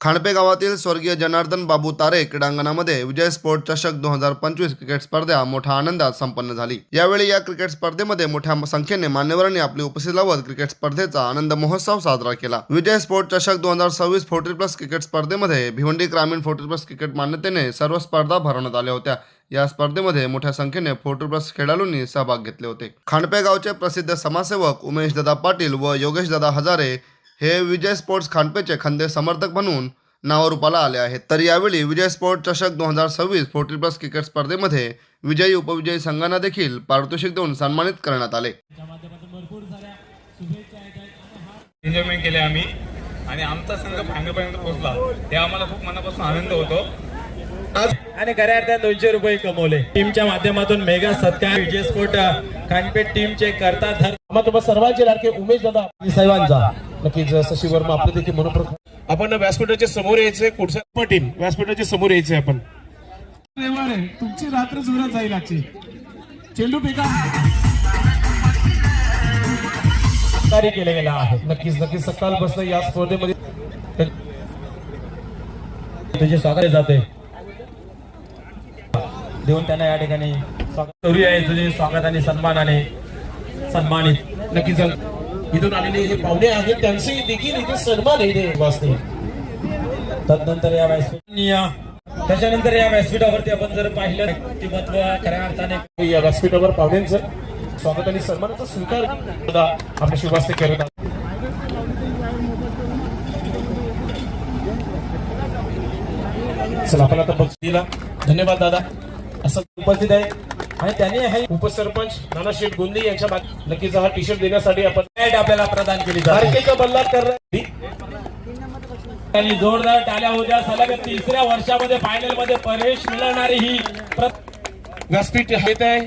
खांडपे गावातील स्वर्गीय जनार्दन बाबू तारे क्रीडांगणामध्ये विजय स्पोर्ट चषक 2025 क्रिकेट स्पर्धा मोठ्या आनंदात संपन्न झाली। यावेळी या क्रिकेट स्पर्धेमध्ये मोठ्या संख्येने मान्यवरांनी आपली उपस्थिती लावत क्रिकेट स्पर्धेचा आनंद महोत्सव साजरा केला। विजय स्पोर्ट चषक 2026 40+ क्रिकेट स्पर्धेमध्ये भिवंडी ग्रामीण 40+ क्रिकेट मान्यतेने सर्व स्पर्धा भरवण्यात आल्या होत्या। या स्पर्धेमध्ये मोठ्या संख्येने 40+ खेळाडूंनी सहभाग घेतले होते। खांडपे गावचे प्रसिद्ध समाजसेवक उमेश दादा पाटील व योगेश दादा हजारे हे विजय स्पोर्ट्स खांडपेचे खंदे समर्थक म्हणून नावारूपाला आले आहेत। तर यावेळी विजय स्पोर्ट चषक 2026 40+ क्रिकेट स्पर्धेमध्ये विजयी उपविजयी संघांना देखील पारितोषिक देऊन सन्मानित करण्यात आले। एन्जॉयमेंट केले आम्ही आणि आमचा संघ फायनलपर्यंत पोहोचला, हे आम्हाला खूप मनापासून आनंद होतो। आणि खऱ्या अर्थाने 200 रुपये कमवले। टीमच्या माध्यमातून मेगा सत्कार विजय स्पोर्ट खांडपेट टीमचे करता धर्म तुम्हा सर्वांचे लाडके उमेश दादा साहेबांचा नक्कीच शशी वर्मा आपले देखील मनोप्रथ आपण व्यासपीठाच्या समोर यायचे, पुढच्या टीम व्यासपीठाच्या समोर यायचे। आपण तुमची रात्र जोरात जाईल आजची। चेंडू फेका कार्य केले गेला आहे। नक्कीच सकाळपासून या स्पर्धेमध्ये तुझे स्वागत जाते देऊन त्यांना या ठिकाणी स्वागत करूया। तुझे स्वागत आणि सन्मानाने सन्मानित नक्कीच इथून आलेले हे पाहुणे आहेत, त्यांचे देखील इथे सन्मान आहे वाचते। तदनंतर या व्यासपीठावर त्याच्यानंतर या व्यासपीठावरती आपण जर पाहिलं व्यक्तिमत्व खऱ्या अर्थाने या व्यासपीठावर पाहुण्यांचं स्वागत आणि सन्मानाचा स्वीकार आपल्या शुभास्ते करत आहेत। चला आपण आता बघितला, धन्यवाद दादा असं उपस्थित आहे आणि त्यांनी आहे उपसरपंच नानाशेठ गोंदे यांच्या नक्कीच हा टी शर्ट देण्यासाठी आपण आपल्याला प्रदान केली तारखेचा बल्लाद करणार आणि जोरदार टाळ्या होत्या। सलग 3ऱ्या वर्षामध्ये फायनल मध्ये प्रवेश मिळवणारी ही व्यासपीठ येत आहे।